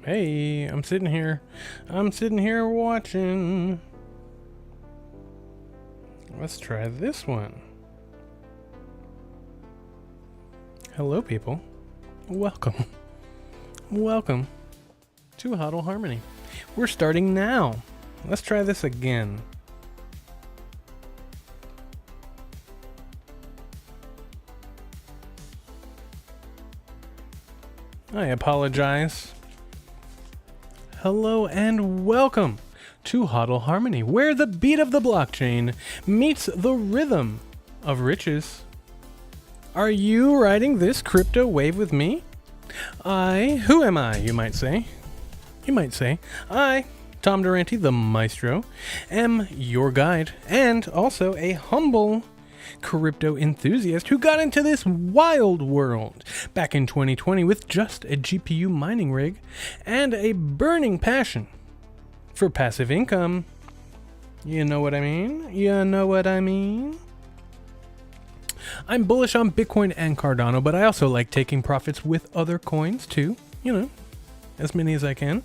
Hey, I'm sitting here watching. Let's try this one. Hello, people. Welcome. Welcome to HODL Harmony. We're starting now. Let's try this again. I apologize. Hello and welcome to HODL Harmony, where the beat of the blockchain meets the rhythm of riches. Are you riding this crypto wave with me? Who am I, you might say? I, Tom Durante, the maestro, am your guide and also a humble crypto enthusiast who got into this wild world back in 2020 with just a GPU mining rig and a burning passion for passive income. You know what I mean? I'm bullish on Bitcoin and Cardano, but I also like taking profits with other coins too, as many as I can.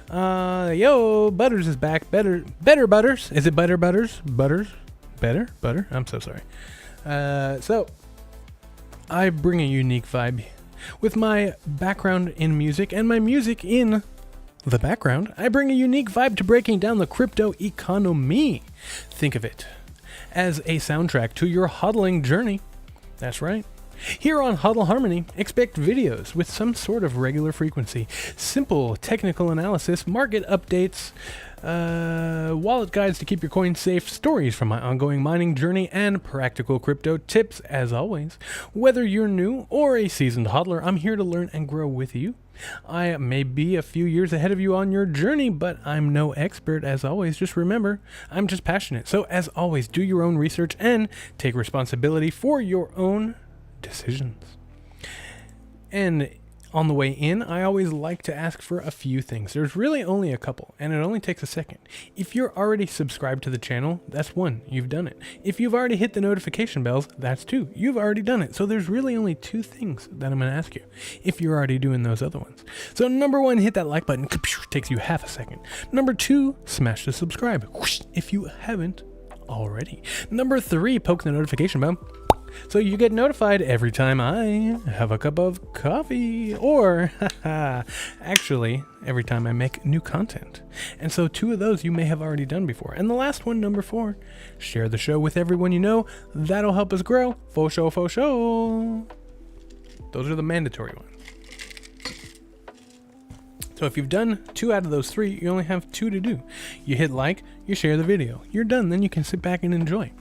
Butters is back. Better Butters. Is it Better Butters? Butter? I'm so sorry. So I bring a unique vibe with my background in music and my music in the background. I bring a unique vibe to breaking down the crypto economy. Think of it as a soundtrack to your hodling journey. That's right. Here on HODL Harmony, expect videos with some sort of regular frequency, simple technical analysis, market updates, wallet guides to keep your coins safe, stories from my ongoing mining journey, and practical crypto tips as always. Whether you're new or a seasoned hodler, I'm here to learn and grow with you. I may be a few years ahead of you on your journey, but I'm no expert as always. Just remember, I'm just passionate. So as always, do your own research and take responsibility for your own decisions. And on the way in, I always like to ask for a few things. There's really only a couple, and it only takes a second. If you're already subscribed to the channel, that's one, you've done it. If you've already hit the notification bells, that's two, you've already done it. So there's really only two things that I'm going to ask you, if you're already doing those other ones. So number one, hit that like button, takes you half a second. Number two, smash the subscribe, if you haven't already. Number three, poke the notification bell, so you get notified every time I have a cup of coffee, or actually every time I make new content. And so two of those you may have already done before. And the last one, number four, share the show with everyone you know. That'll help us grow. Faux show. Those are the mandatory ones. So if you've done two out of those three, you only have two to do. You hit like, you share the video. You're done. Then you can sit back and enjoy.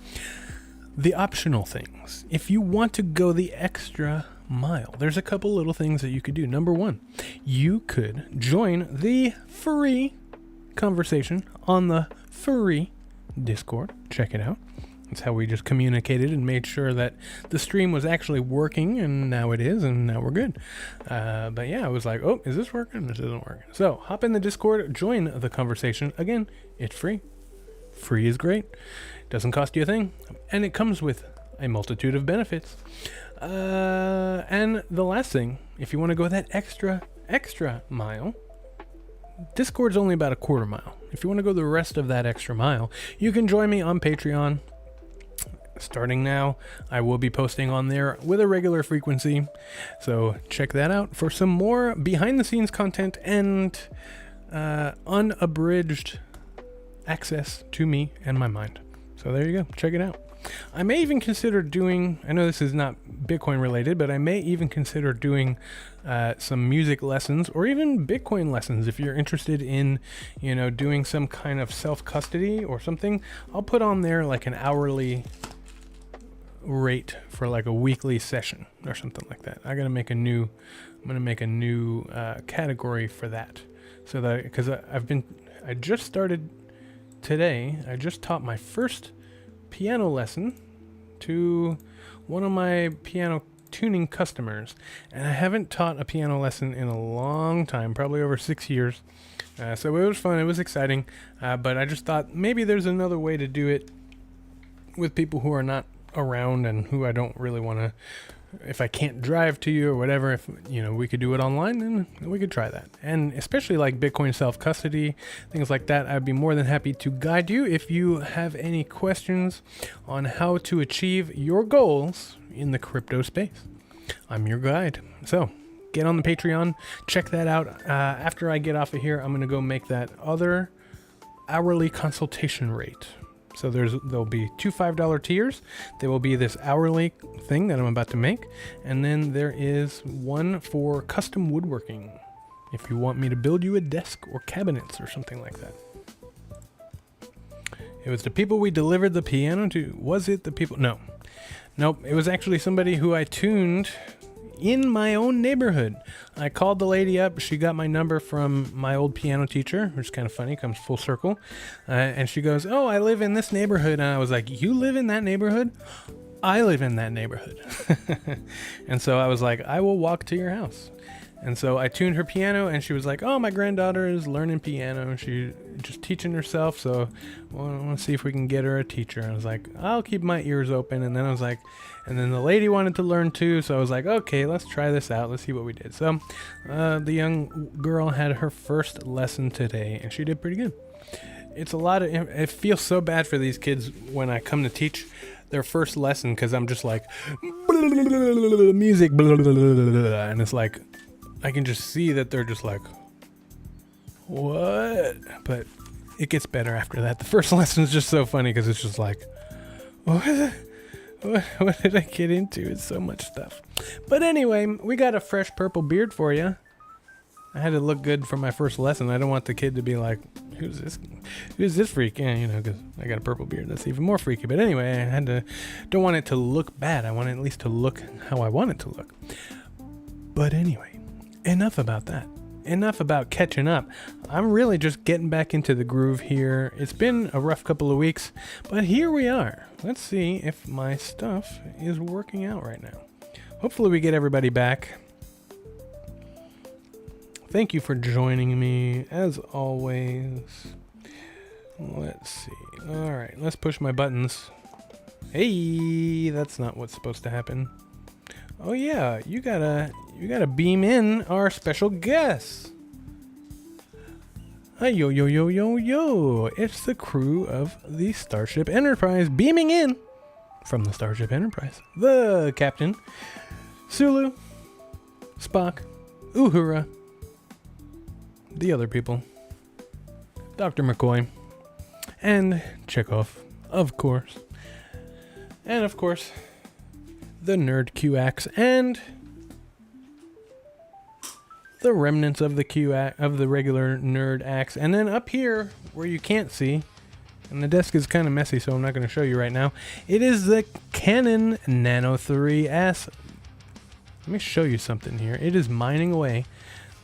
The optional things. If you want to go the extra mile, there's a couple little things that you could do. Number one, you could join the free conversation on the free Discord. Check it out. That's how we just communicated and made sure that the stream was actually working, and now it is, and now we're good. But yeah, I was like, oh, is this working? This isn't working. So hop in the Discord, join the conversation. Again, it's free. Free is great. Doesn't cost you a thing, and it comes with a multitude of benefits. And the last thing, if you want to go that extra mile, Discord's only about a quarter mile. If you want to go the rest of that extra mile, you can join me on Patreon. Starting now, I will be posting on there with a regular frequency, so check that out for some more behind the scenes content and unabridged access to me and my mind. So there you go. Check it out. I may even consider doing, I know this is not Bitcoin related, but I may even consider doing some music lessons or even Bitcoin lessons. If you're interested in, doing some kind of self-custody or something, I'll put on there like an hourly rate for like a weekly session or something like that. I'm going to make a new category for that. So that, because I just started today, I just taught my first piano lesson to one of my piano tuning customers, and I haven't taught a piano lesson in a long time, probably over 6 years. So it was fun, it was exciting, but I just thought maybe there's another way to do it with people who are not around and who I don't really want to if I can't drive to you or whatever, if we could do it online, then we could try that. And especially like Bitcoin self-custody, things like that, I'd be more than happy to guide you if you have any questions on how to achieve your goals in the crypto space. I'm your guide. So get on the Patreon, check that out. After I get off of here, I'm going to go make that other hourly consultation rate. So there'll be 2 $5 tiers. There will be this hourly thing that I'm about to make. And then there is one for custom woodworking. If you want me to build you a desk or cabinets or something like that. It was the people we delivered the piano to. Was it the people? No. Nope. It was actually somebody who I tuned in my own neighborhood. I called the lady up. She got my number from my old piano teacher, which is kind of funny, comes full circle. And she goes, "Oh, I live in this neighborhood." And I was like, "You live in that neighborhood?" "I live in that neighborhood." And so I was like, "I will walk to your house." And so I tuned her piano, and she was like, "Oh, my granddaughter is learning piano. She's just teaching herself, so I want to see if we can get her a teacher." I was like, "I'll keep my ears open." And then I was like, and then the lady wanted to learn too, so I was like, "Okay, let's try this out. Let's see what we did." So the young girl had her first lesson today, and she did pretty good. It's a lot of, it feels so bad for these kids when I come to teach their first lesson, because I'm just like, music, and it's like, I can just see that they're just like, what? But it gets better after that. The first lesson is just so funny because it's just like, what did I get into? It's so much stuff. But anyway, we got a fresh purple beard for you. I had to look good for my first lesson. I don't want the kid to be like, who's this freak? Yeah, because I got a purple beard. That's even more freaky. But anyway, don't want it to look bad. I want it at least to look how I want it to look. But anyway, enough about that. Enough about catching up. I'm really just getting back into the groove here. It's been a rough couple of weeks, but here we are. Let's see if my stuff is working out right now. Hopefully we get everybody back. Thank you for joining me, as always. Let's see. All right, let's push my buttons. Hey, that's not what's supposed to happen. Oh yeah, you gotta beam in our special guest. Hi, yo, it's the crew of the Starship Enterprise beaming in from the Starship Enterprise. The Captain, Sulu, Spock, Uhura, the other people, Dr. McCoy, and Chekhov, of course. And of course, the Nerd Q-Axe and the remnants of the regular Nerd Axe. And then up here, where you can't see, and the desk is kind of messy, so I'm not going to show you right now, it is the Canon Nano 3S. Let me show you something here. It is mining away.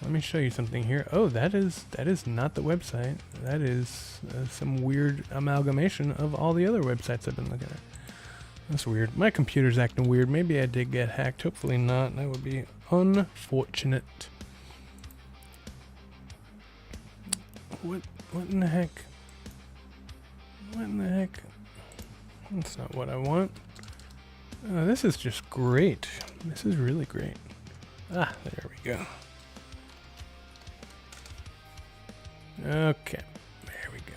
Let me show you something here. Oh, that is not the website. That is some weird amalgamation of all the other websites I've been looking at. That's weird. My computer's acting weird. Maybe I did get hacked. Hopefully not. That would be unfortunate. What in the heck? What in the heck? That's not what I want. This is just great. This is really great. Ah, there we go. Okay, there we go.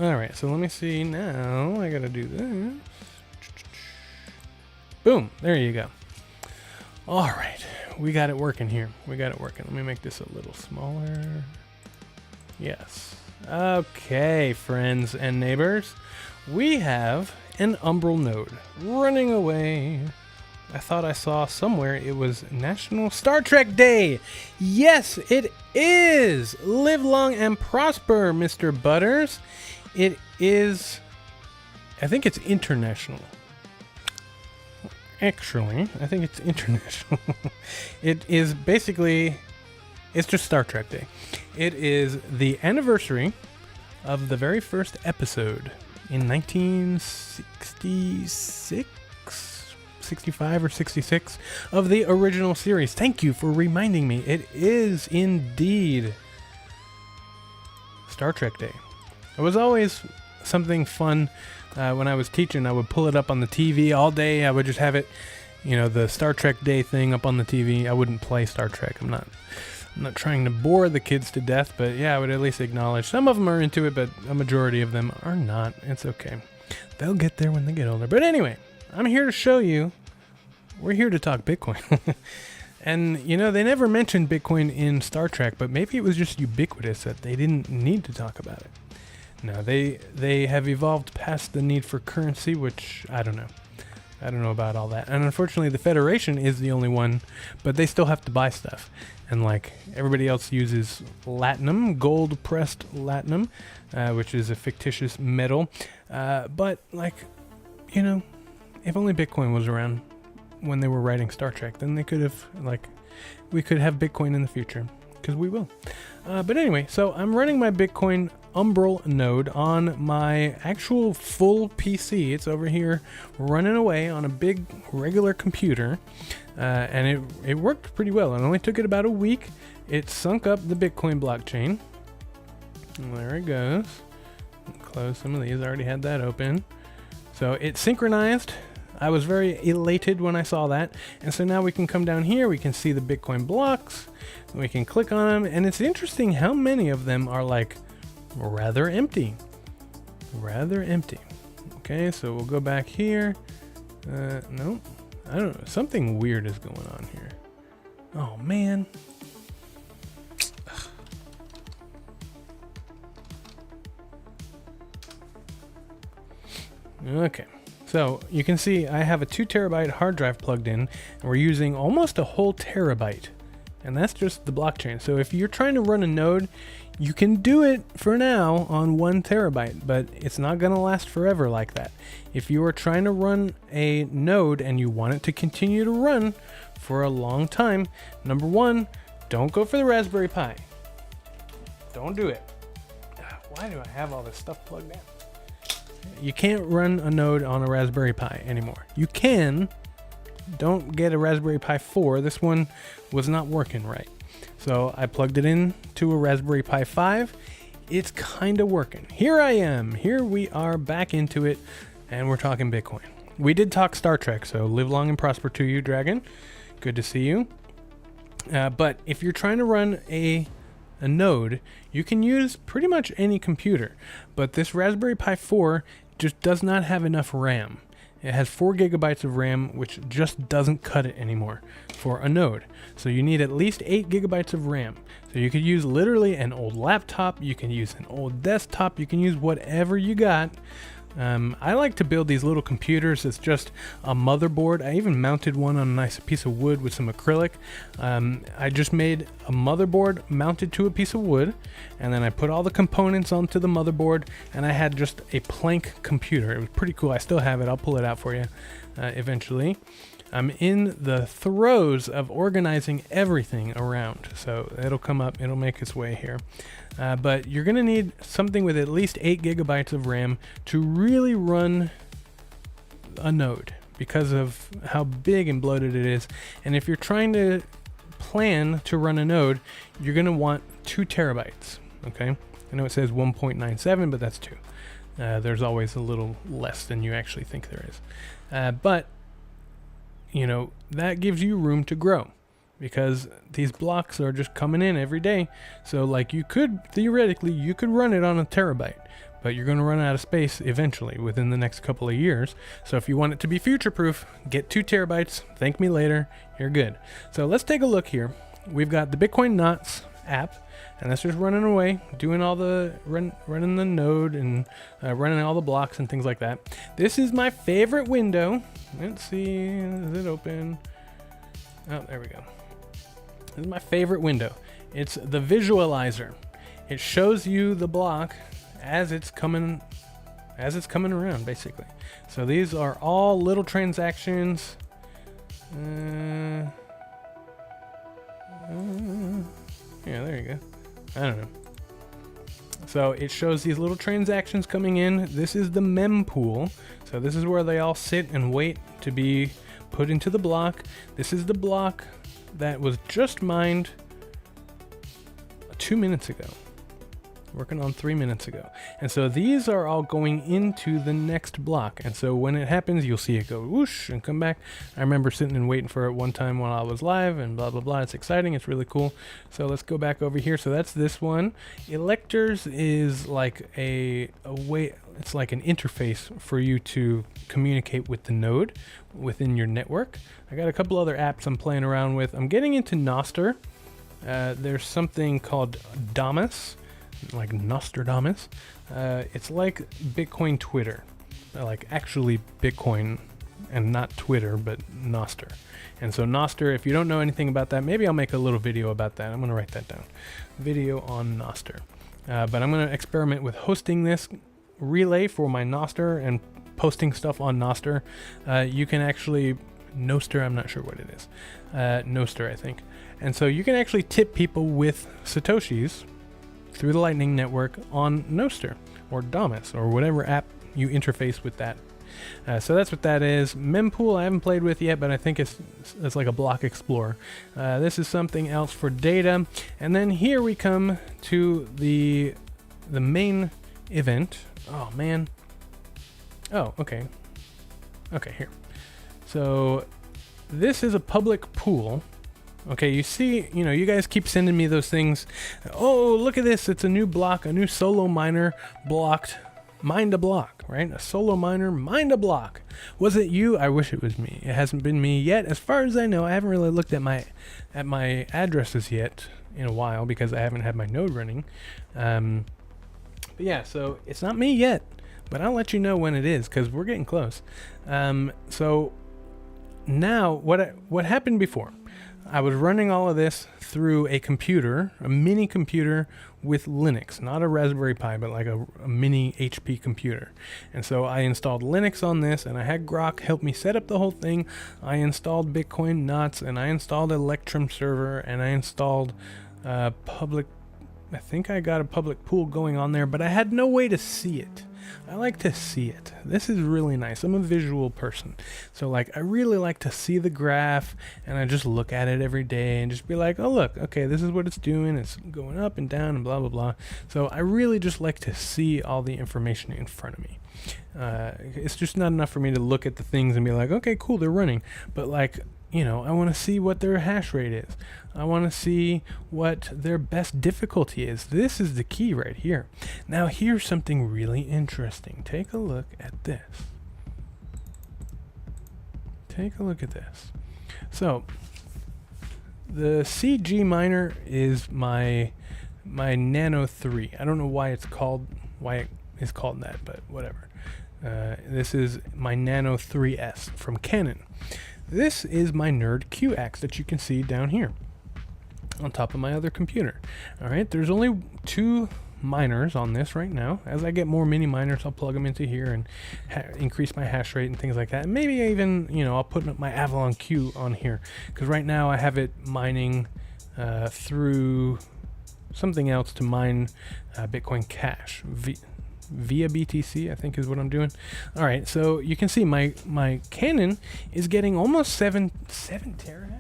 All right, so let me see now. I gotta do this. Boom, there you go. All right, we got it working here. We got it working. Let me make this a little smaller. Yes. Okay, friends and neighbors, we have an Umbral node running away. I thought I saw somewhere it was National Star Trek Day. Yes, it is. Live long and prosper, Mr. Butters. It is, I think it's international. Actually, I think it's international. It is basically, it's just Star Trek Day. It is the anniversary of the very first episode in 1966, 65 or 66 of the original series. Thank you for reminding me. It is indeed Star Trek Day. It was always something fun. When I was teaching, I would pull it up on the TV all day. I would just have it, you know, the Star Trek Day thing up on the TV. I wouldn't play Star Trek. I'm not trying to bore the kids to death, but yeah, I would at least acknowledge some of them are into it, but a majority of them are not. It's okay. They'll get there when they get older. But anyway, I'm here to show you. We're here to talk Bitcoin. And, you know, they never mentioned Bitcoin in Star Trek, but maybe it was just ubiquitous that they didn't need to talk about it. No, they have evolved past the need for currency, which I don't know. I don't know about all that. And unfortunately, the Federation is the only one, but they still have to buy stuff. And like everybody else uses latinum, gold-pressed latinum, which is a fictitious metal. But like, you know, if only Bitcoin was around when they were writing Star Trek, then they could have, like, we could have Bitcoin in the future, because we will. But anyway, so I'm running my Bitcoin Umbral node on my actual full PC. It's over here running away on a big regular computer, and it worked pretty well. It only took it about a week. It sunk up the Bitcoin blockchain. And there it goes. Close some of these. I already had that open. So it synchronized. I was very elated when I saw that. And so now we can come down here. We can see the Bitcoin blocks. We can click on them. And it's interesting how many of them are like rather empty. Rather empty. Okay, so we'll go back here. No, I don't know. Something weird is going on here. Oh, man. Okay. So you can see I have a 2 terabyte hard drive plugged in, and we're using almost a whole terabyte, and that's just the blockchain. So if you're trying to run a node, you can do it for now on 1 terabyte, but it's not going to last forever like that. If you are trying to run a node and you want it to continue to run for a long time, number 1, don't go for the Raspberry Pi. Don't do it. Why do I have all this stuff plugged in? You can't run a node on a Raspberry Pi anymore. You can. Don't get a Raspberry Pi 4. This one was not working right. So I plugged it in to a Raspberry Pi 5. It's kind of working. Here I am. Here we are back into it, and we're talking Bitcoin. We did talk Star Trek, so live long and prosper to you, Dragon. Good to see you. But if you're trying to run a node, you can use pretty much any computer, but this Raspberry Pi 4 just does not have enough RAM. It has 4 gigabytes of RAM, which just doesn't cut it anymore for a node. So you need at least 8 gigabytes of RAM. So you could use literally an old laptop, you can use an old desktop, you can use whatever you got. I like to build these little computers. It's just a motherboard. I even mounted one on a nice piece of wood with some acrylic. I just made a motherboard mounted to a piece of wood, and then I put all the components onto the motherboard, and I had just a plank computer. It was pretty cool. I still have it. I'll pull it out for you eventually. I'm in the throes of organizing everything around, so it'll come up, it'll make its way here. But you're going to need something with at least 8 gigabytes of RAM to really run a node because of how big and bloated it is. And if you're trying to plan to run a node, you're going to want 2 terabytes, okay? I know it says 1.97, but that's 2. There's always a little less than you actually think there is. But you know, that gives you room to grow because these blocks are just coming in every day. So like you could, theoretically, you could run it on a terabyte, but you're going to run out of space eventually within the next couple of years. So if you want it to be future proof, get 2 terabytes, thank me later, you're good. So let's take a look here. We've got the Bitcoin Knots app, and that's just running away, doing all the running the node and running all the blocks and things like that. This is my favorite window. Let's see, is it open? Oh, there we go. This is my favorite window. It's the visualizer. It shows you the block as it's coming around, basically. So these are all little transactions. Yeah, there you go. I don't know. So it shows these little transactions coming in. This is the mempool. So this is where they all sit and wait to be put into the block. This is the block that was just mined 2 minutes ago. working on 3 minutes ago. And so these are all going into the next block. And so when it happens, you'll see it go whoosh and come back. I remember sitting and waiting for it one time while I was live and blah, blah, blah. It's exciting. It's really cool. So let's go back over here. So that's this one. Electors is like a way, it's like an interface for you to communicate with the node within your network. I got a couple other apps I'm playing around with. I'm getting into Nostr. There's something called Damus, like Nostradamus. It's like Bitcoin Twitter, like actually Bitcoin and not Twitter, but Nostr. And so Nostr, if you don't know anything about that, maybe I'll make a little video about that. I'm going to write that down. Video on Nostr. But I'm going to experiment with hosting this relay for my Nostr and posting stuff on Nostr. You can actually, Nostr, I'm not sure what it is. Nostr, I think. And so you can actually tip people with Satoshis through the Lightning Network on Nostr or Damus or whatever app you interface with that. So that's what that is. Mempool I haven't played with yet, but I think it's like a block explorer. This is something else for data. And then here we come to the main event. Oh man. Oh, okay. Okay, here. So this is a public pool. Okay, you see, you guys keep sending me those things. Oh, look at this. It's a new block, a new solo miner blocked. Mined a block, right? A solo miner mined a block. Was it you? I wish it was me. It hasn't been me yet. As far as I know, I haven't really looked at my addresses yet in a while because I haven't had my node running. But yeah, so it's not me yet, but I'll let you know when it is because we're getting close. So now what happened before? I was running all of this through a computer, a mini computer with Linux, not a Raspberry Pi, but like a mini HP computer. And so I installed Linux on this, and I had Grok help me set up the whole thing. I installed Bitcoin Nuts, and I installed Electrum server, and I installed public. I think I got a public pool going on there, but I had no way to see it. I like to see it. This is really nice. I'm a visual person. So like I really like to see the graph, and I just look at it every day and just be like, oh look, okay, this is what it's doing. It's going up and down and blah, blah, blah. So I really just like to see all the information in front of me. It's just not enough for me to look at the things and be like, okay, cool, they're running. But like, I want to see what their hash rate is. I want to see what their best difficulty is. This is the key right here. Now here's something really interesting. Take a look at this. Take a look at this. So the CG miner is my Nano 3. I don't know why it is called that, but whatever. This is my Nano 3S from Canon. This is my Nerd QX that you can see down here on top of my other computer. All right, there's only 2 miners on this right now. As I get more mini miners, I'll plug them into here and increase my hash rate and things like that. And maybe even, I'll put my Avalon Q on here because right now I have it mining through something else to mine Bitcoin Cash. Via BTC, I think is what I'm doing. All right, so you can see my Canon is getting almost 7 terahash.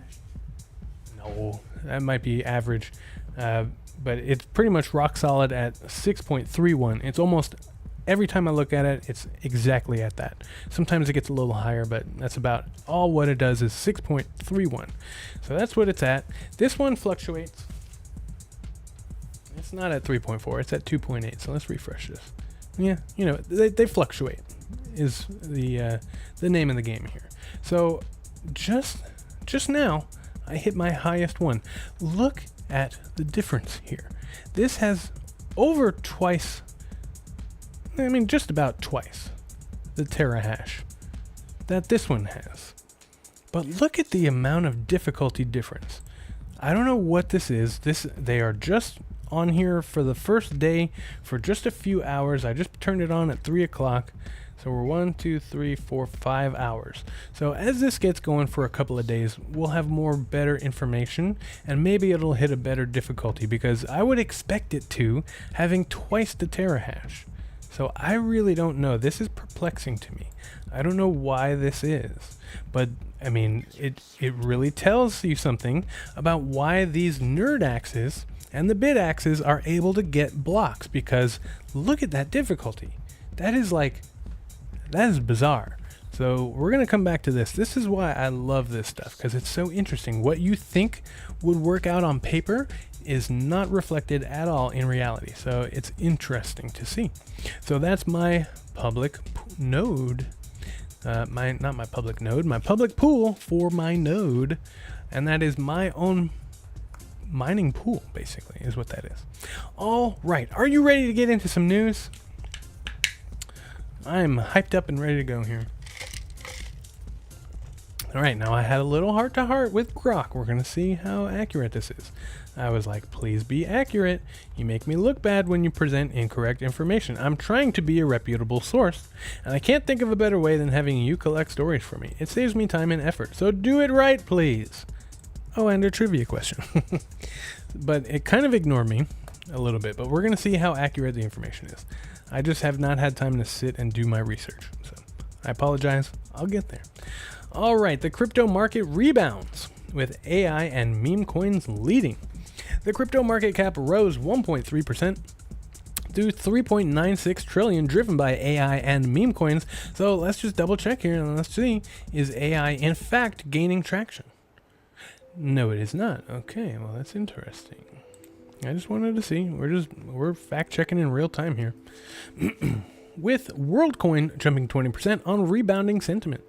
No, that might be average, but it's pretty much rock solid at 6.31. It's almost every time I look at it, it's exactly at that. Sometimes it gets a little higher, but that's about all what it does is 6.31. So that's what it's at. This one fluctuates. It's not at 3.4, it's at 2.8. So let's refresh this. Yeah, they fluctuate is the name of the game here. So just now I hit my highest one. Look at the difference here. This has over twice, just about twice the terahash that this one has. But look at the amount of difficulty difference. I don't know what this is. They are just on here for the first day for just a few hours. I just turned it on at 3 o'clock. So we're 1, 2, 3, 4, 5 hours. So as this gets going for a couple of days, we'll have better information, and maybe it'll hit a better difficulty because I would expect it to, having twice the terahash. So I really don't know. This is perplexing to me. I don't know why this is, but it really tells you something about why these nerd axes and the bid axes are able to get blocks because look at that difficulty. That is bizarre. So we're going to come back to this. This is why I love this stuff, because it's so interesting. What you think would work out on paper is not reflected at all in reality. So it's interesting to see. So that's my public node. Not my public node, my public pool for my node. And that is my own mining pool, basically, is what that is. All right. Are you ready to get into some news? I'm hyped up and ready to go here. All right, now I had a little heart-to-heart with Grok. We're going to see how accurate this is. I was like, please be accurate. You make me look bad when you present incorrect information. I'm trying to be a reputable source, and I can't think of a better way than having you collect stories for me. It saves me time and effort, so do it right, please. Oh, and a trivia question. But it kind of ignored me a little bit, but we're going to see how accurate the information is. I just have not had time to sit and do my research, so I apologize. I'll get there. All right, the crypto market rebounds with AI and meme coins leading. The crypto market cap rose 1.3% to 3.96 trillion, driven by AI and meme coins. So let's just double check here and let's see, is AI in fact gaining traction? No, it is not. Okay, well, that's interesting. I just wanted to see. We're fact checking in real time here. With WorldCoin jumping 20% on rebounding sentiment.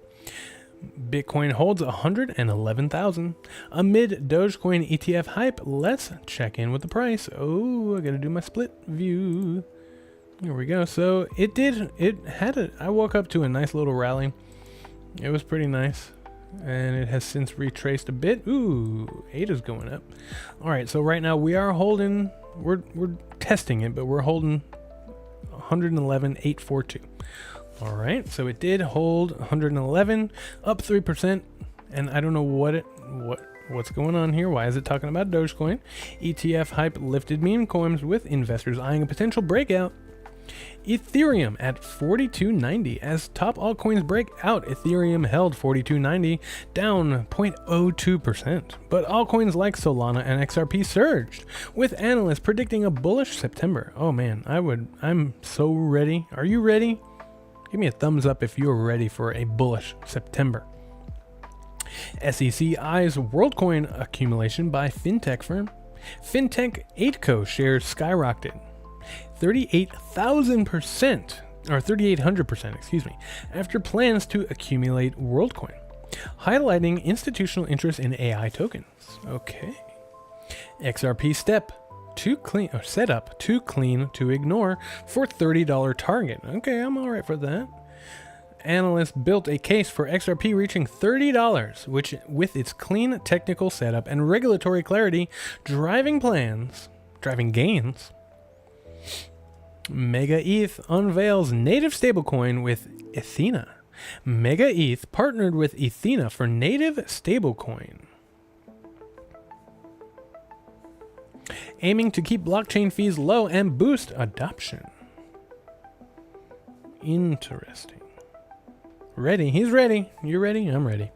Bitcoin holds 111,000 amid Dogecoin ETF hype. Let's check in with the price. Oh, I gotta do my split view. Here we go. So I woke up to a nice little rally. It was pretty nice, and it has since retraced a bit. Ooh, ADA's going up. All right, so right now we are holding. We're testing it, but we're holding 111,842. All right, so it did hold 111, up 3%, and I don't know what's going on here. Why is it talking about Dogecoin? ETF hype lifted meme coins with investors eyeing a potential breakout. Ethereum at 42.90 as top altcoins break out. Ethereum held 42.90, down 0.02%, but altcoins like Solana and XRP surged, with analysts predicting a bullish September. Oh man, I'm so ready. Are you ready? Give me a thumbs up if you're ready for a bullish September. SEC eyes WorldCoin accumulation by fintech firm. Fintech 8Co shares skyrocketed 38,000%, or 3,800%, excuse me, after plans to accumulate WorldCoin, highlighting institutional interest in AI tokens. Okay. XRP set up too clean to ignore for $30 target. Okay, I'm all right for that. Analysts built a case for XRP reaching $30, which, with its clean technical setup and regulatory clarity, driving gains. Mega ETH unveils native stablecoin with Ethena. Mega ETH partnered with Ethena for native stablecoin, aiming to keep blockchain fees low and boost adoption. Interesting. Ready? He's ready. You ready? I'm ready.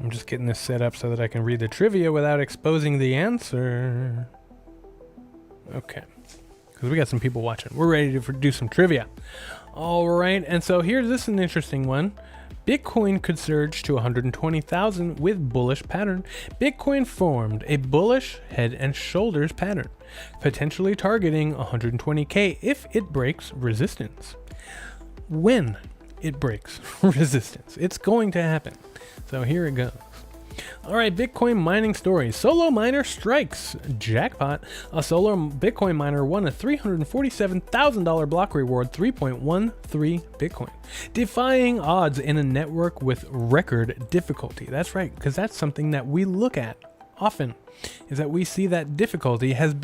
I'm just getting this set up so that I can read the trivia without exposing the answer. Okay. Because we got some people watching. We're ready to do some trivia. All right. And so this is an interesting one. Bitcoin could surge to 120,000 with bullish pattern. Bitcoin formed a bullish head and shoulders pattern, potentially targeting 120K if it breaks resistance. When it breaks resistance, it's going to happen. So here it goes. All right, Bitcoin mining stories. Solo miner strikes jackpot. A solo Bitcoin miner won a $347,000 block reward, 3.13 Bitcoin, defying odds in a network with record difficulty. That's right, because that's something that we look at often, is that we see that difficulty has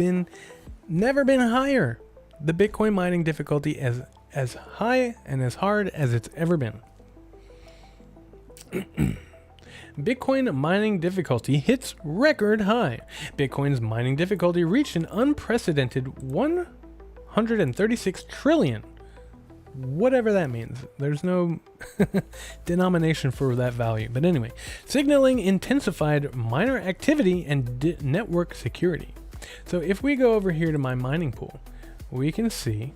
never been higher. The Bitcoin mining difficulty is as high and as hard as it's ever been. Bitcoin mining difficulty hits record high. Bitcoin's mining difficulty reached an unprecedented 136 trillion. Whatever that means. There's no denomination for that value. But anyway, signaling intensified miner activity and network security. So if we go over here to my mining pool, we can see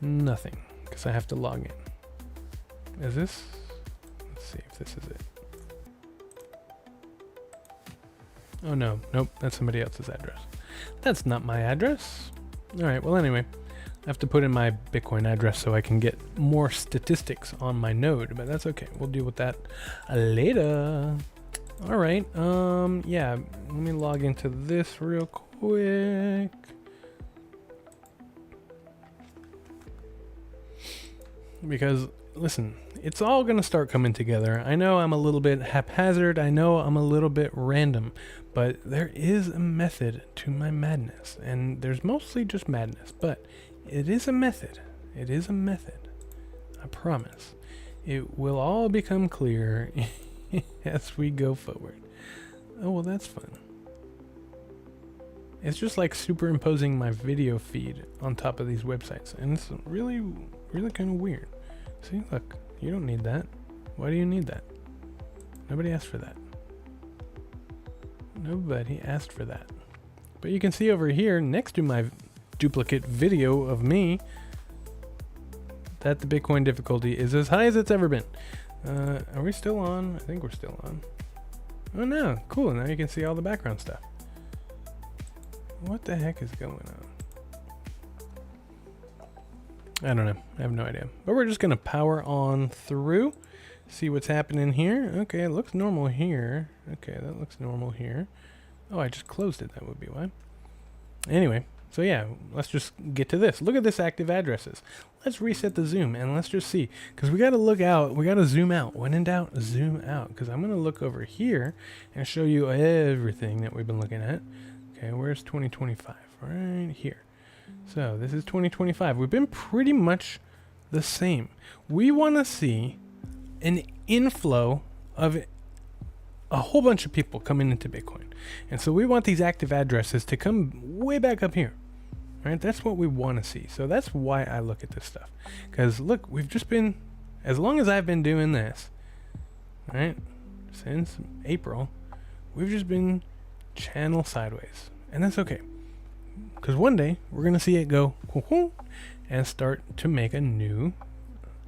nothing because I have to log in. Is this? Let's see if this is it. Oh no, nope, that's somebody else's address. That's not my address. All right, well anyway, I have to put in my Bitcoin address so I can get more statistics on my node, but that's okay. We'll deal with that later. All right, yeah, let me log into this real quick. Because, listen, it's all going to start coming together. I know I'm a little bit haphazard. I know I'm a little bit random, but there is a method to my madness. And there's mostly just madness, but it is a method. It is a method. I promise. It will all become clear as we go forward. Oh, well, that's fun. It's just like superimposing my video feed on top of these websites. And it's really, really kind of weird. See, look, you don't need that. Why do you need that? Nobody asked for that. Nobody asked for that. But you can see over here next to my duplicate video of me that the Bitcoin difficulty is as high as it's ever been. Are we still on? I think we're still on. Oh no, cool, now you can see all the background stuff. What the heck is going on? I don't know. I have no idea. But we're just going to power on through. See what's happening here. Okay, it looks normal here. Okay, that looks normal here. Oh, I just closed it. That would be why. Anyway, so yeah, let's just get to this. Look at this active addresses. Let's reset the zoom and let's just see. Because we got to look out. We got to zoom out. When in doubt, zoom out. Because I'm going to look over here and show you everything that we've been looking at. Okay, where's 2025? Right here. So this is 2025. We've been pretty much the same. We want to see an inflow of a whole bunch of people coming into Bitcoin. And so we want these active addresses to come way back up here. Right? That's what we want to see. So that's why I look at this stuff. Because look, we've just been, as long as I've been doing this, right, since April, we've just been channel sideways. And that's okay. Because one day we're going to see it go and start to make a new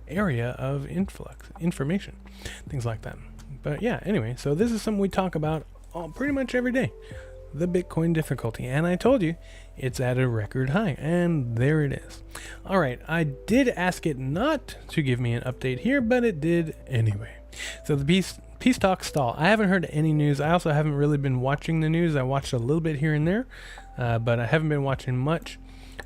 area of influx, information, things like that. But yeah, anyway, so this is something we talk about pretty much every day, the Bitcoin difficulty. And I told you it's at a record high, and there it is. All right, I did ask it not to give me an update here, but it did anyway. So the peace talk stall. I haven't heard any news. I also haven't really been watching the news. I watched a little bit here and there. But I haven't been watching much,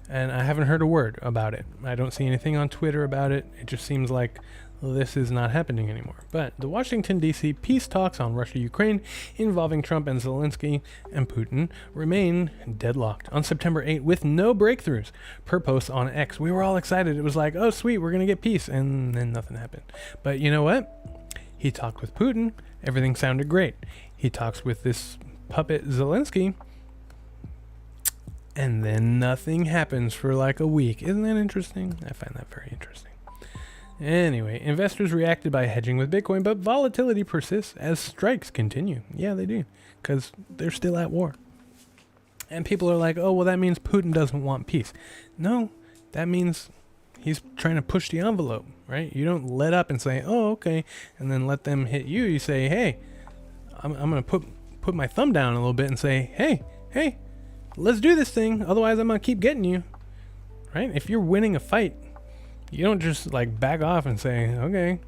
and I haven't heard a word about it. I don't see anything on Twitter about it. It just seems like this is not happening anymore. But the Washington, D.C. peace talks on Russia-Ukraine involving Trump and Zelensky and Putin remain deadlocked on September 8 with no breakthroughs per post on X. We were all excited. It was like, oh, sweet, we're going to get peace. And then nothing happened. But you know what? He talked with Putin. Everything sounded great. He talks with this puppet Zelensky. And then nothing happens for like a week. Isn't that interesting? I find that very interesting. Anyway, investors reacted by hedging with Bitcoin, but volatility persists as strikes continue. Yeah, they do, because they're still at war. And people are like, oh, well, that means Putin doesn't want peace. No, that means he's trying to push the envelope, right? You don't let up and say, oh, okay, and then let them hit you. You say, hey, I'm going to put my thumb down a little bit and say, hey, let's do this thing. Otherwise, I'm going to keep getting you, right? If you're winning a fight, you don't just like back off and say, okay,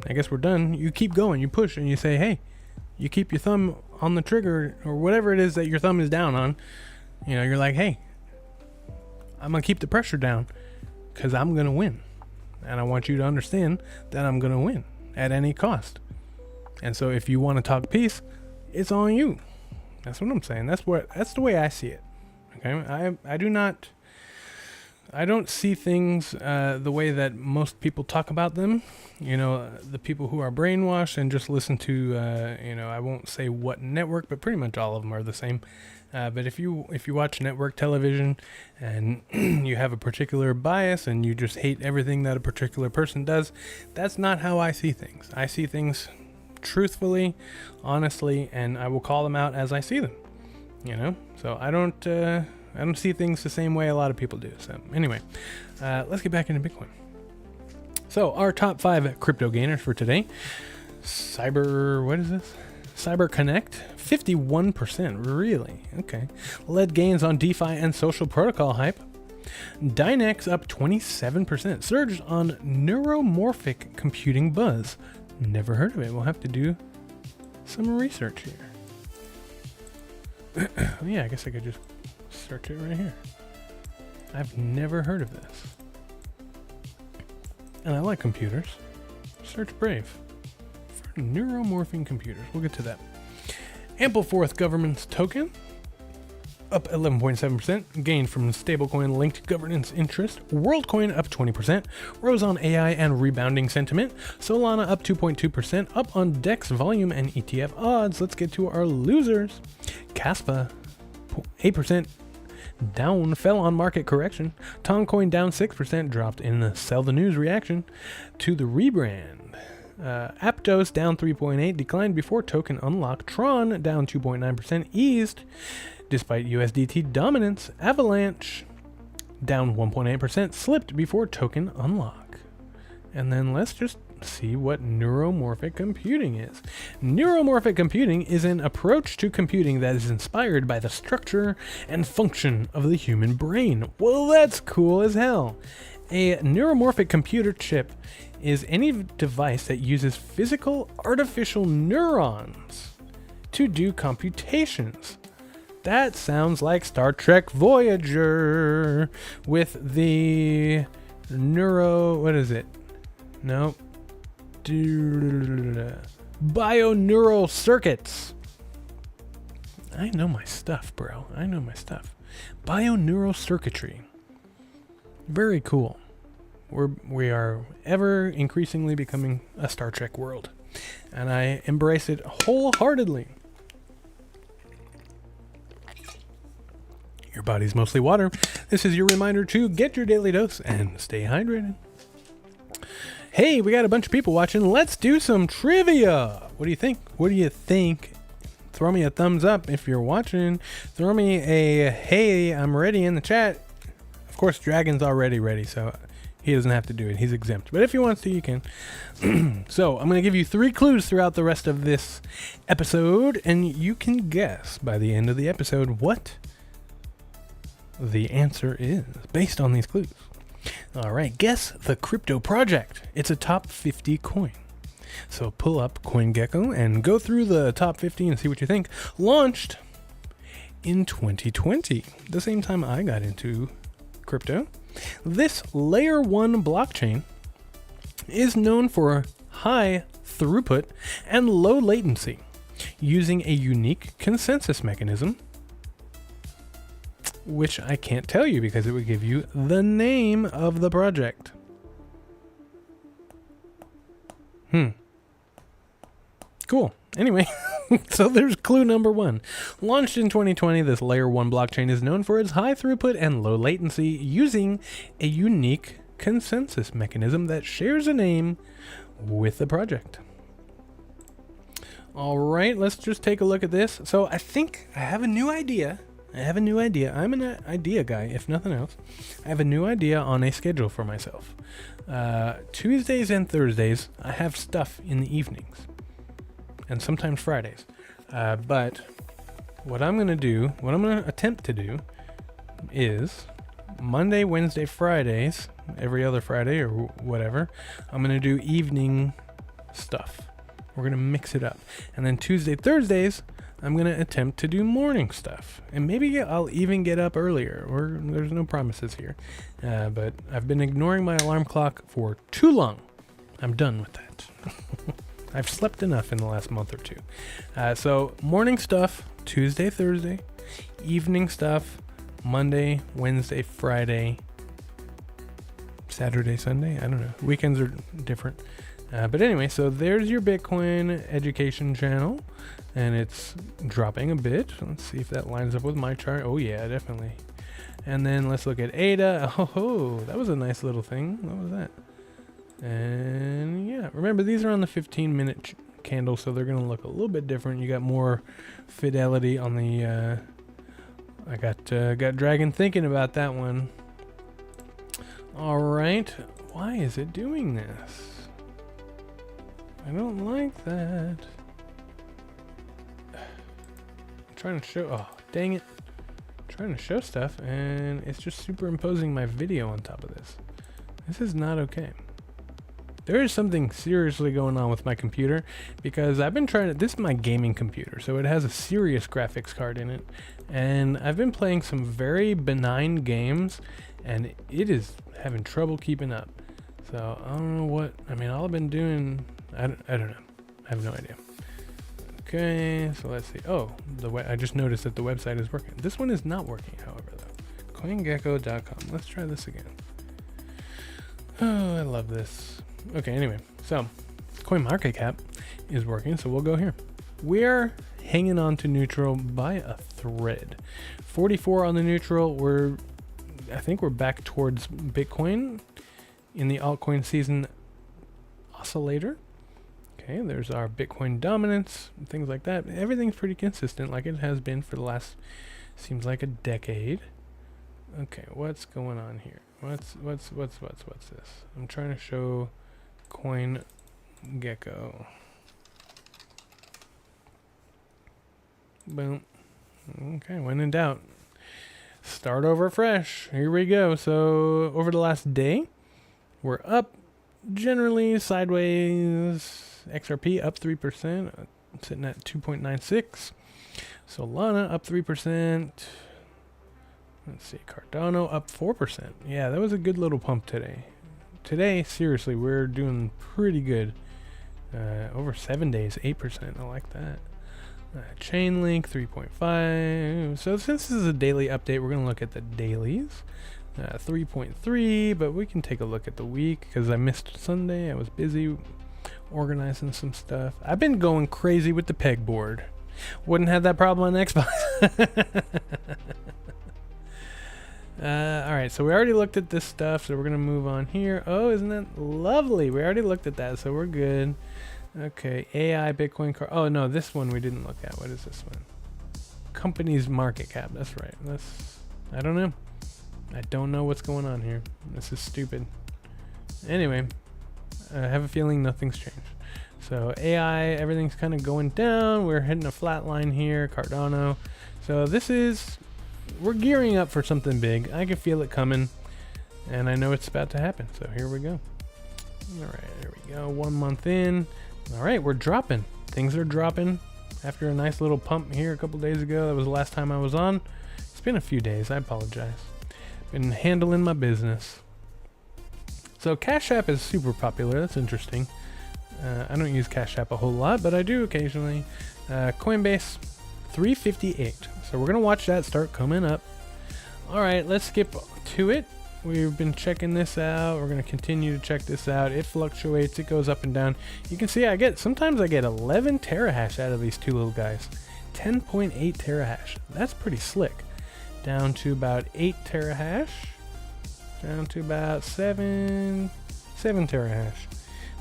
I guess we're done. You keep going, you push, and you say, hey, you keep your thumb on the trigger or whatever it is that your thumb is down on. You know, you're like, hey, I'm going to keep the pressure down because I'm going to win. And I want you to understand that I'm going to win at any cost. And so if you want to talk peace, it's on you. That's what I'm saying. That's the way I see it. Okay, I don't see things the way that most people talk about them. You know, the people who are brainwashed and just listen to, I won't say what network, but pretty much all of them are the same. But if you watch network television and you have a particular bias and you just hate everything that a particular person does, that's not how I see things. I see things truthfully, honestly, and I will call them out as I see them. You know, so I don't see things the same way a lot of people do. So anyway, let's get back into Bitcoin. So our top 5 crypto gainers for today. What is this? Cyber Connect, 51%. Really? Okay. Led gains on DeFi and social protocol hype. Dynex up 27%. Surged on neuromorphic computing buzz. Never heard of it. We'll have to do some research here. Yeah, I guess I could just search it right here. I've never heard of this. And I like computers. Search Brave for neuromorphing computers. We'll get to that. Ampleforth Governance Token up 11.7%. Gained from stablecoin linked governance interest. WorldCoin up 20%. Rose on AI and rebounding sentiment. Solana up 2.2%. Up on DEX volume and ETF odds. Let's get to our losers. Caspa 8%. Down, fell on market correction. Toncoin down 6%, dropped in the sell the news reaction to the rebrand. Aptos down 3.8, declined before token unlock. Tron down 2.9%, eased despite USDT dominance. Avalanche down 1.8%, slipped before token unlock. And then let's just see what neuromorphic computing is. Neuromorphic computing is an approach to computing that is inspired by the structure and function of the human brain. Well, that's cool as hell. A neuromorphic computer chip is any device that uses physical artificial neurons to do computations. That sounds like Star Trek Voyager with the what is it? Nope. Bioneural circuits. I know my stuff, bro. I know my stuff. Bioneural circuitry. Very cool. We are ever increasingly becoming a Star Trek world, and I embrace it wholeheartedly. Your body's mostly water. This is your reminder to get your daily dose and stay hydrated. Hey, we got a bunch of people watching. Let's do some trivia. What do you think? What do you think? Throw me a thumbs up if you're watching. Throw me a hey, I'm ready in the chat. Of course, Dragon's already ready, so he doesn't have to do it. He's exempt. But if he wants to, you can. So I'm going to give you 3 clues throughout the rest of this episode, and you can guess by the end of the episode what the answer is based on these clues. All right, guess the crypto project. It's a top 50 coin. So pull up CoinGecko and go through the top 50 and see what you think. Launched in 2020, the same time I got into crypto. This layer 1 blockchain is known for high throughput and low latency, using a unique consensus mechanism, which I can't tell you because it would give you the name of the project. Cool. Anyway, so there's clue number 1. Launched in 2020, this layer 1 blockchain is known for its high throughput and low latency, using a unique consensus mechanism that shares a name with the project. All right, let's just take a look at this. So I think I have a new idea. I'm an idea guy, if nothing else. I have a new idea on a schedule for myself. Tuesdays and Thursdays, I have stuff in the evenings. And sometimes Fridays. But what I'm going to attempt to do is Monday, Wednesday, Fridays, every other Friday or whatever, I'm going to do evening stuff. We're going to mix it up. And then Tuesday, Thursdays, I'm going to attempt to do morning stuff. And maybe I'll even get up earlier, or there's no promises here. But I've been ignoring my alarm clock for too long. I'm done with that. I've slept enough in the last month or 2. So morning stuff, Tuesday, Thursday. Evening stuff, Monday, Wednesday, Friday, Saturday, Sunday. I don't know. Weekends are different. But anyway, so there's your Bitcoin education channel. And it's dropping a bit. Let's see if that lines up with my chart. Oh yeah, definitely. And then let's look at ADA. Oh, that was a nice little thing. What was that? And yeah, remember these are on the 15-minute candle, so they're going to look a little bit different. You got more fidelity on the I got Dragon thinking about that one. All right, why is it doing this? I don't like that. I'm trying to show. Oh, dang it! I'm trying to show stuff, and it's just superimposing my video on top of this. This is not okay. There is something seriously going on with my computer because I've been trying to, this is my gaming computer, so it has a serious graphics card in it, and I've been playing some very benign games, and it is having trouble keeping up. So I don't know what, I mean, all I've been doing, I don't know. I have no idea. Okay, so let's see. Oh, I just noticed that the website is working. This one is not working, however, though. CoinGecko.com. Let's try this again. Oh, I love this. Okay, anyway, so CoinMarketCap is working, so we'll go here. We're hanging on to neutral by a thread. 44 on the neutral. I think we're back towards Bitcoin in the altcoin season oscillator. Okay, there's our Bitcoin dominance and things like that. Everything's pretty consistent like it has been for the last, seems like a decade. Okay, what's going on here? What's this? I'm trying to show CoinGecko. Boom. Okay, when in doubt, start over fresh. Here we go. So over the last day, we're up generally sideways. XRP up 3%, sitting at 2.96. Solana up 3%. Let's see, Cardano up 4%. Yeah, that was a good little pump today. Today, seriously, we're doing pretty good. Over 7 days, 8%. I like that. Chainlink 3.5. So since this is a daily update, we're going to look at the dailies. 3.3, but we can take a look at the week because I missed Sunday. I was busy organizing some stuff. I've been going crazy with the pegboard. Wouldn't have that problem on Xbox. Alright, so we already looked at this stuff, so we're going to move on here. Oh, isn't that lovely? We already looked at that, so we're good. Okay, AI, Bitcoin, oh no, this one we didn't look at. What is this one? Company's market cap, that's right. I don't know. I don't know what's going on here. This is stupid. Anyway, I have a feeling nothing's changed. So AI, everything's kind of going down. We're hitting a flat line here, Cardano. So we're gearing up for something big. I can feel it coming, and I know it's about to happen. So here we go. All right, there we go. 1 month in. All right, we're dropping. Things are dropping after a nice little pump here a couple days ago. That was the last time I was on. It's been a few days. I apologize. Been handling my business. So Cash App is super popular. That's interesting. I don't use Cash App a whole lot, but I do occasionally. Coinbase 358. So we're gonna watch that start coming up. All right, let's skip to it. We've been checking this out. We're gonna continue to check this out. It fluctuates. It goes up and down. You can see sometimes I get 11 terahash out of these two little guys. 10.8 terahash. That's pretty slick. Down to about 8 terahash. Down to about 7 terahash.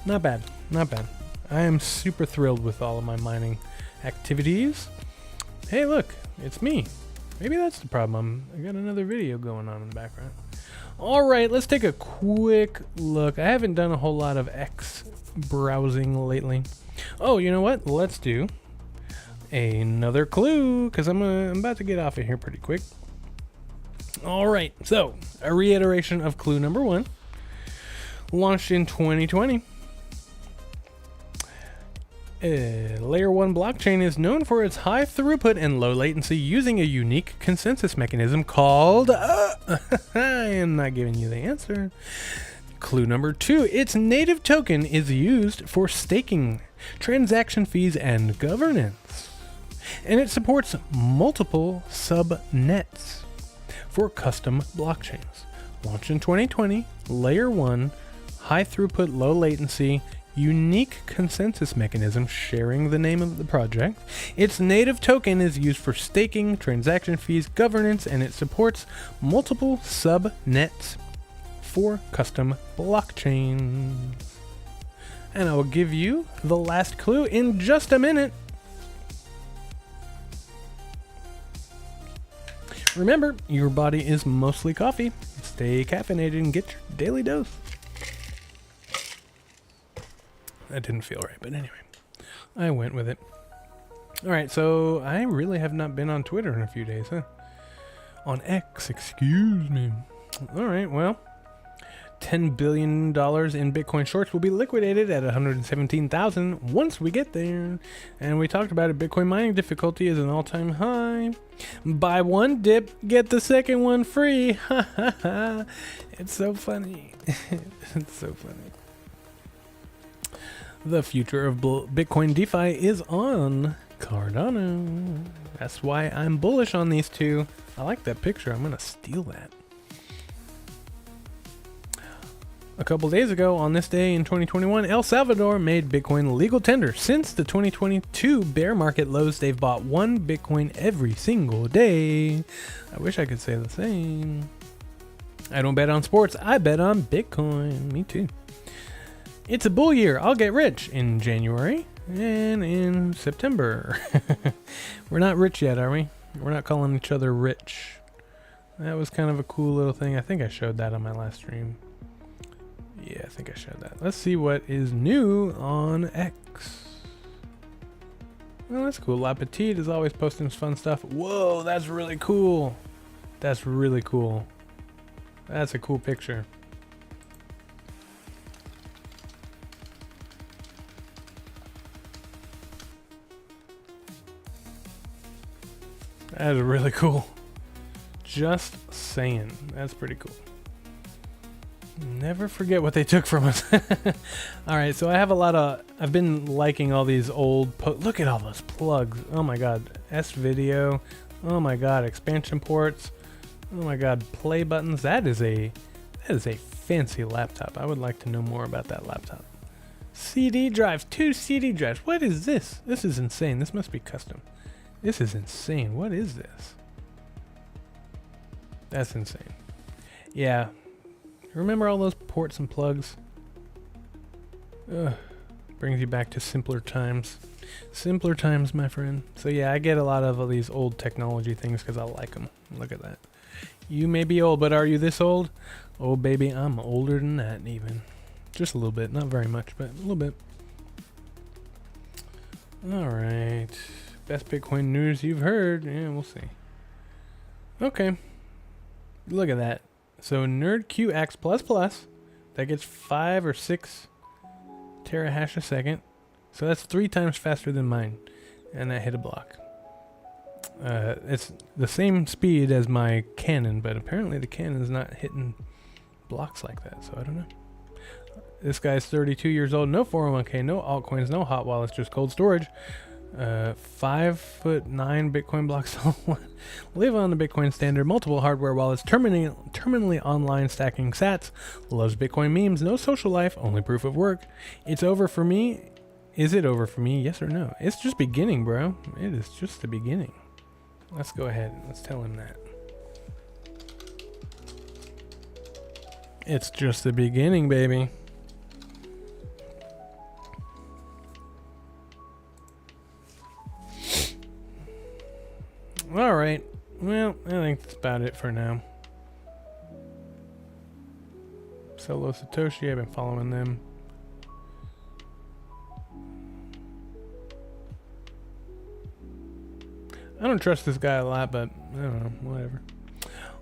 Not bad. Not bad. I am super thrilled with all of my mining activities. Hey, look, it's me. Maybe that's the problem. I got another video going on in the background. All right, let's take a quick look. I haven't done a whole lot of X browsing lately. Oh, you know what? Let's do another clue because I'm about to get off of here pretty quick. All right, so a reiteration of clue number 1. Launched in 2020. Layer 1 blockchain is known for its high throughput and low latency using a unique consensus mechanism called... I am not giving you the answer. Clue number 2. Its native token is used for staking, transaction fees, and governance. And it supports multiple subnets for custom blockchains. Launched in 2020, Layer 1, high throughput, low latency, unique consensus mechanism sharing the name of the project. Its native token is used for staking, transaction fees, governance, and it supports multiple subnets for custom blockchains. And I will give you the last clue in just a minute. Remember, your body is mostly coffee. Stay caffeinated and get your daily dose. That didn't feel right, but anyway, I went with it. Alright, so I really have not been on Twitter in a few days, huh? On X, excuse me. Alright, well, $10 billion in Bitcoin shorts will be liquidated at 117,000 once we get there. And we talked about it. Bitcoin mining difficulty is an all-time high. Buy one dip, get the second one free. Ha ha ha. It's so funny. It's so funny. The future of Bitcoin DeFi is on Cardano. That's why I'm bullish on these two. I like that picture. I'm going to steal that. A couple days ago, on this day in 2021, El Salvador made Bitcoin legal tender. Since the 2022 bear market lows, they've bought one Bitcoin every single day. I wish I could say the same. I don't bet on sports. I bet on Bitcoin. Me too. It's a bull year. I'll get rich in January and in September. We're not rich yet, are we? We're not calling each other rich. That was kind of a cool little thing. I think I showed that on my last stream. Yeah, I think I showed that. Let's see what is new on X. Well, that's cool. La Petite is always posting fun stuff. Whoa, that's really cool. That's really cool. That's a cool picture. That is really cool. Just saying. That's pretty cool. Never forget what they took from us. Alright, so I have I've been liking all these old, look at all those plugs. Oh my god, S-Video. Oh my god, expansion ports. Oh my god, play buttons. That is a fancy laptop. I would like to know more about that laptop. CD drives, 2 CD drives. What is this? This is insane. This must be custom. This is insane. What is this? That's insane. Yeah. Remember all those ports and plugs? Ugh. Brings you back to simpler times. Simpler times, my friend. So yeah, I get a lot of these old technology things because I like them. Look at that. You may be old, but are you this old? Oh baby, I'm older than that even. Just a little bit. Not very much, but a little bit. Alright. Best Bitcoin news you've heard. Yeah, we'll see. Okay. Look at that. So NerdQX++, that gets 5 or 6 terahash a second. So that's 3 times faster than mine. And that hit a block. It's the same speed as my Canon, but apparently the Canon's not hitting blocks like that, so I don't know. This guy's 32 years old, no 401k, no altcoins, no hot wallets, just cold storage. 5'9" Bitcoin blocks. Live on the Bitcoin standard, multiple hardware wallets, terminally online stacking sats, loves Bitcoin memes, no social life, only proof of work. It's over for me. Is it over for me? Yes or no? It's just beginning, bro. It is just the beginning. Let's go ahead. Let's tell him that. It's just the beginning, baby. Alright, well, I think that's about it for now. Solo Satoshi, I've been following them. I don't trust this guy a lot, but I don't know, whatever.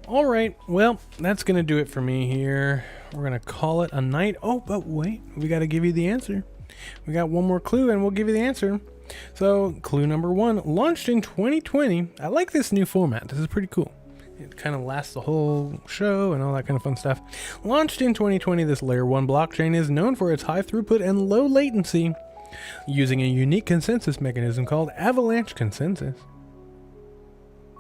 Alright, well, that's going to do it for me here. We're going to call it a night. Oh, but wait, we got to give you the answer. We got one more clue and we'll give you the answer. So, clue number 1, launched in 2020. I like this new format. This is pretty cool. It kind of lasts the whole show and all that kind of fun stuff. Launched in 2020, this Layer 1 blockchain is known for its high throughput and low latency, using a unique consensus mechanism called Avalanche Consensus.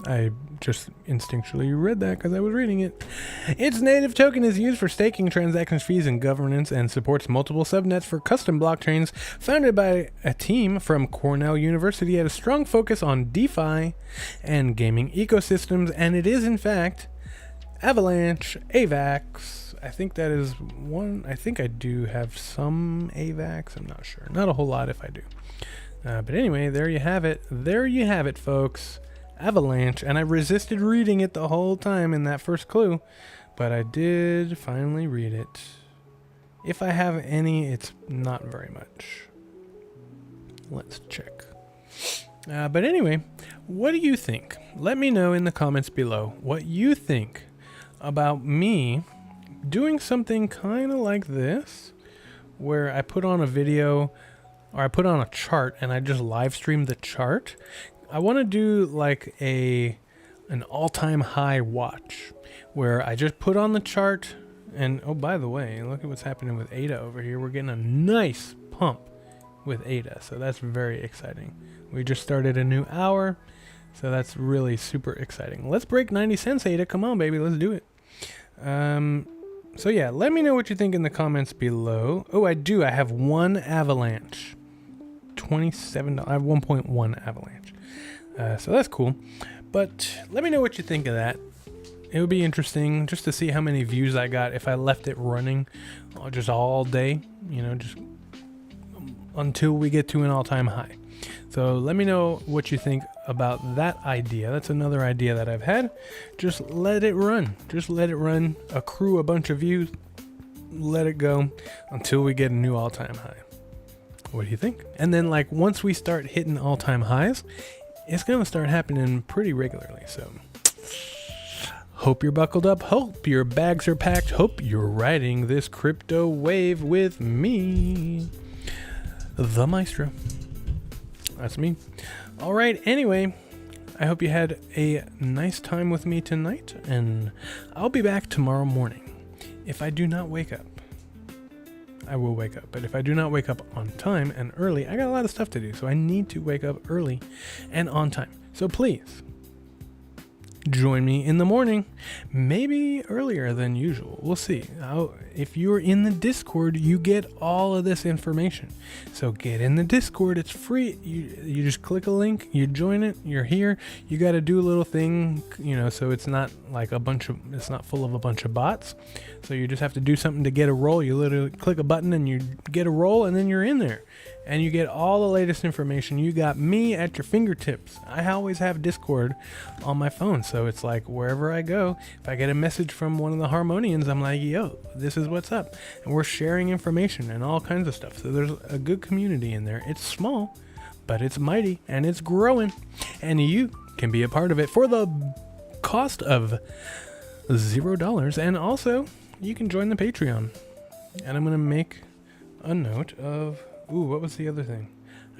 I just instinctually read that because I was reading it. Its native token is used for staking, transactions, fees, and governance, and supports multiple subnets for custom blockchains. Founded by a team from Cornell University, it has a strong focus on DeFi and gaming ecosystems, and it is, in fact, Avalanche AVAX. I think that is one. I think I do have some AVAX. I'm not sure. Not a whole lot if I do. But anyway, there you have it. There you have it, folks. Avalanche, and I resisted reading it the whole time in that first clue, but I did finally read it. If I have any, it's not very much. Let's check. But anyway, what do you think? Let me know in the comments below what you think about me doing something kind of like this, where I put on a video, or I put on a chart and I just live stream the chart. I want to do like an all-time high watch where I just put on the chart. And oh, by the way, look at what's happening with ADA over here. We're getting a nice pump with ADA, so that's very exciting. We just started a new hour, so that's really super exciting. Let's break 90 cents, ADA. Come on, baby, let's do it. So yeah, let me know what you think in the comments below. Oh, I do. I have one Avalanche. $27. I have 1.1 Avalanche. So that's cool. But let me know what you think of that. It would be interesting just to see how many views I got if I left it running just all day, you know, just until we get to an all-time high. So let me know what you think about that idea. That's another idea that I've had. Just let it run. Just let it run, accrue a bunch of views, let it go until we get a new all-time high. What do you think? And then like once we start hitting all-time highs, it's going to start happening pretty regularly. So hope you're buckled up. Hope your bags are packed. Hope you're riding this crypto wave with me, the Maestro. That's me. All right. Anyway, I hope you had a nice time with me tonight, and I'll be back tomorrow morning. If I do not wake up, I will wake up. But if I do not wake up on time and early, I got a lot of stuff to do. So I need to wake up early and on time. So please join me in the morning, maybe earlier than usual. We'll see. If you're in the Discord, you get all of this information. So get in the Discord. It's free. You just click a link, you join it, you're here. You got to do a little thing, you know, so it's not like it's not full of a bunch of bots. So you just have to do something to get a roll. You literally click a button and you get a roll, and then you're in there. And you get all the latest information. You got me at your fingertips. I always have Discord on my phone, so it's like wherever I go, if I get a message from one of the Harmonians, I'm like, yo, this is what's up. And we're sharing information and all kinds of stuff. So there's a good community in there. It's small, but it's mighty, and it's growing. And you can be a part of it for the cost of $0. And also, you can join the Patreon. And I'm going to make a note of... Ooh, what was the other thing?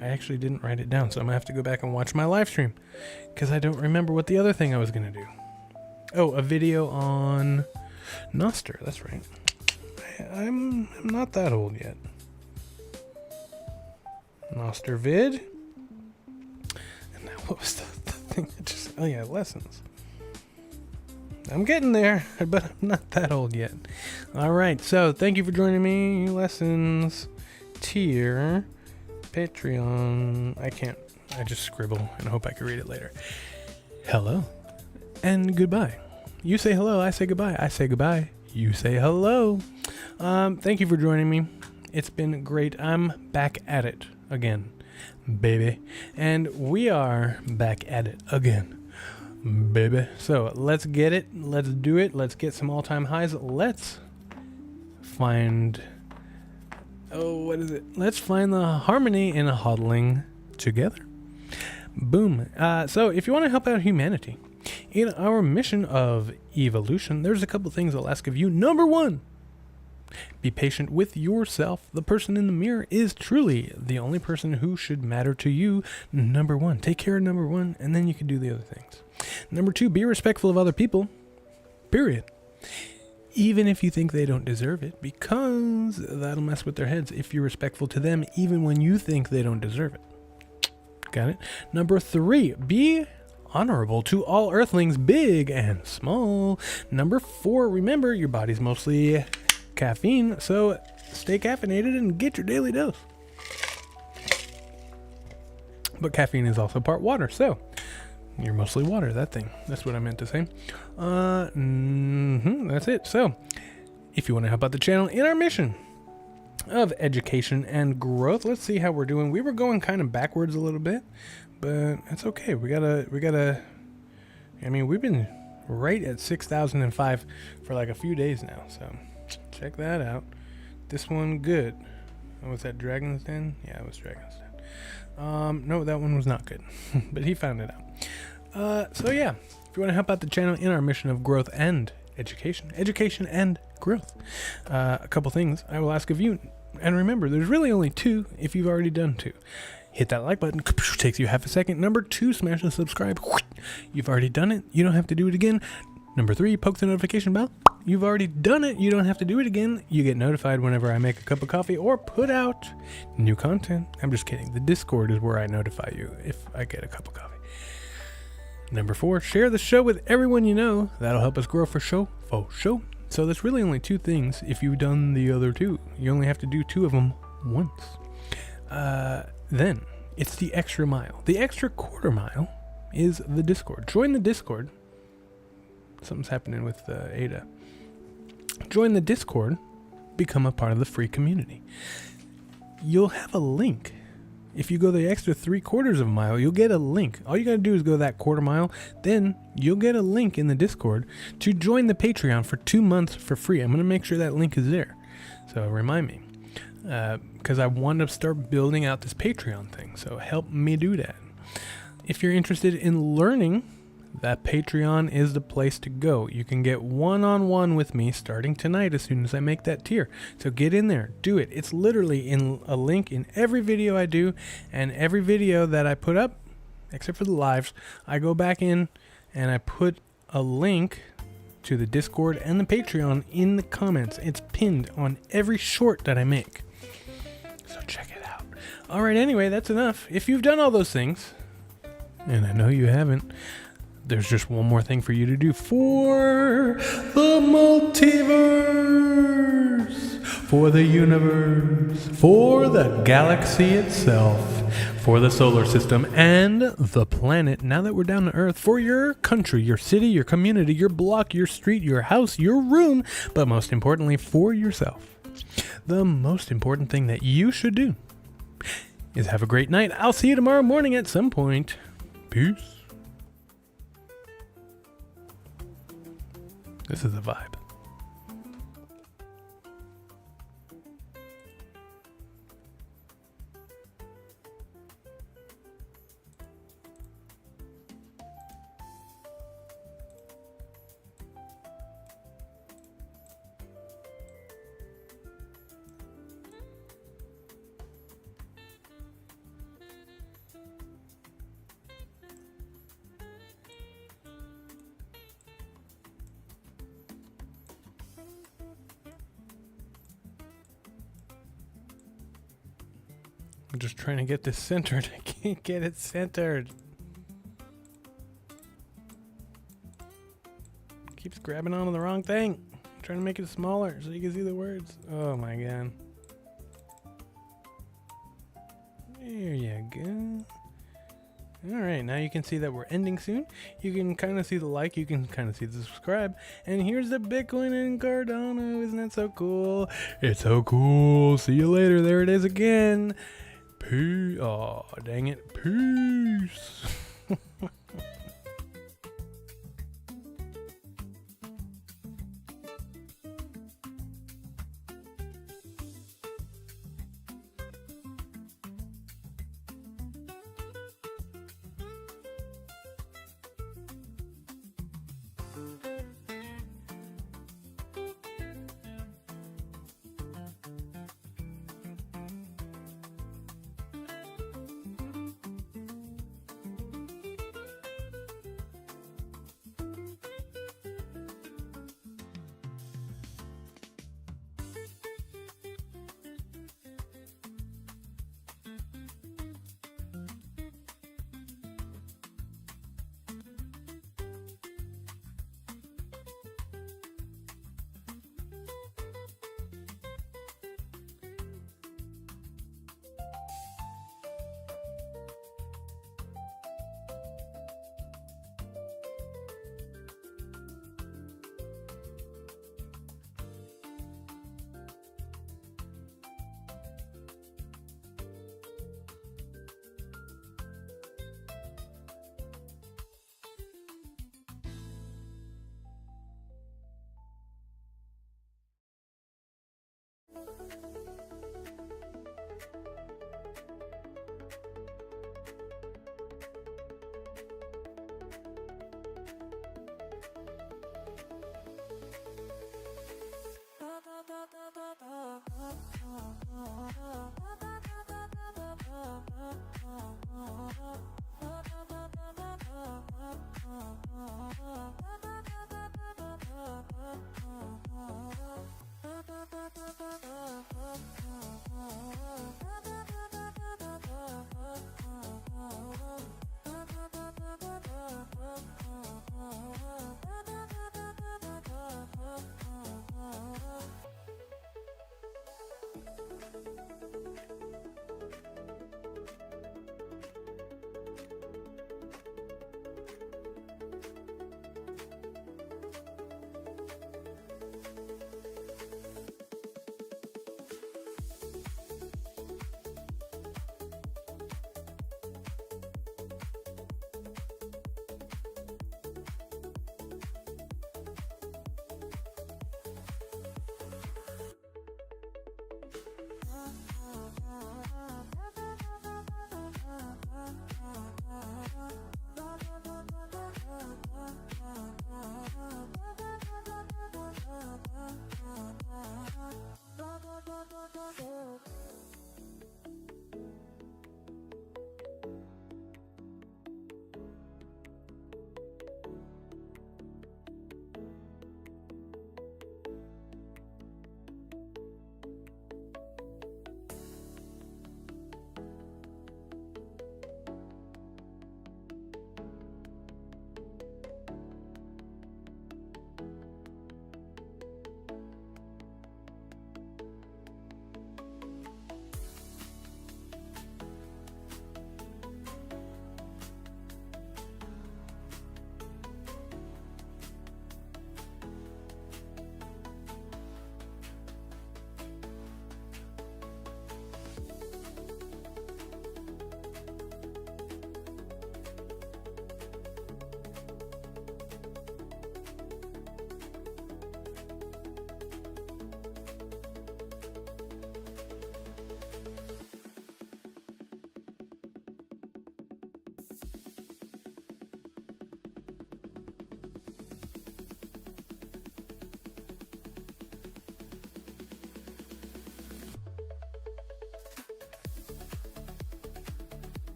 I actually didn't write it down, so I'm going to have to go back and watch my live stream, because I don't remember what the other thing I was going to do. Oh, a video on Noster. That's right. I'm not that old yet. Noster vid. And now what was the thing that just... Oh, yeah, lessons. I'm getting there, but I'm not that old yet. All right, so thank you for joining me. Lessons... tier, Patreon. I just scribble and hope I can read it later. Hello and goodbye. You say hello, I say goodbye. I say goodbye, you say hello. Thank you for joining me. It's been great. I'm back at it again, baby. And we are back at it again, baby. So let's get it. Let's do it. Let's get some all-time highs. Let's find... Oh, what is it? Let's find the harmony in hodling together. Boom. So if you want to help out humanity in our mission of evolution, there's a couple things I'll ask of you. Number one, be patient with yourself. The person in the mirror is truly the only person who should matter to you. Number one, take care of number one, and then you can do the other things. Number two, be respectful of other people, period. Even if you think they don't deserve it, because that'll mess with their heads if you're respectful to them, even when you think they don't deserve it. Got it? Number three, be honorable to all earthlings, big and small. Number four, remember your body's mostly caffeine, so stay caffeinated and get your daily dose. But caffeine is also part water, so you're mostly water, that thing. That's what I meant to say. That's it. So, if you want to help out the channel in our mission of education and growth, let's see how we're doing. We were going kind of backwards a little bit, but that's okay. We gotta I mean, we've been right at 6,005 for like a few days now, so check that out. This one good. Oh, was that Dragon's Den? Yeah, it was Dragon's Den. No, that one was not good, but he found it out. So yeah, if you want to help out the channel in our mission of growth and education and growth, a couple things I will ask of you. And remember, there's really only two if you've already done two. Hit that like button, takes you half a second. Number 2, smash the subscribe. You've already done it, you don't have to do it again. Number 3, poke the notification bell. You've already done it, you don't have to do it again. You get notified whenever I make a cup of coffee or put out new content. I'm just kidding. The Discord is where I notify you if I get a cup of coffee. Number 4, share the show with everyone you know. That'll help us grow for show. So there's really only 2 things if you've done the other 2. You only have to do 2 of them once. Then it's the extra mile. The extra quarter mile is the Discord. Join the Discord. Something's happening with Ada. Join the Discord. Become a part of the free community. You'll have a link. If you go the extra 3/4 of a mile, you'll get a link. All you gotta do is go that quarter mile. Then you'll get a link in the Discord to join the Patreon for 2 months for free. I'm gonna make sure that link is there. So remind me. Because I want to start building out this Patreon thing. So help me do that. If you're interested in learning, that Patreon is the place to go. You can get one-on-one with me starting tonight as soon as I make that tier. So get in there, do it. It's literally in a link in every video I do, and every video that I put up, except for the lives, I go back in and I put a link to the Discord and the Patreon in the comments. It's pinned on every short that I make. So check it out. All right, anyway, that's enough. If you've done all those things, and I know you haven't, there's just one more thing for you to do for the multiverse, for the universe, for the galaxy itself, for the solar system and the planet, now that we're down to Earth, for your country, your city, your community, your block, your street, your house, your room, but most importantly, for yourself. The most important thing that you should do is have a great night. I'll see you tomorrow morning at some point. Peace. This is the vibe. I'm just trying to get this centered. I can't get it centered. Keeps grabbing onto the wrong thing. I'm trying to make it smaller so you can see the words. Oh my god. There you go. Alright, now you can see that we're ending soon. You can kind of see the like, you can kind of see the subscribe. And here's the Bitcoin and Cardano. Isn't that so cool? It's so cool. See you later. There it is again. Peace. Oh, dang it. Peace.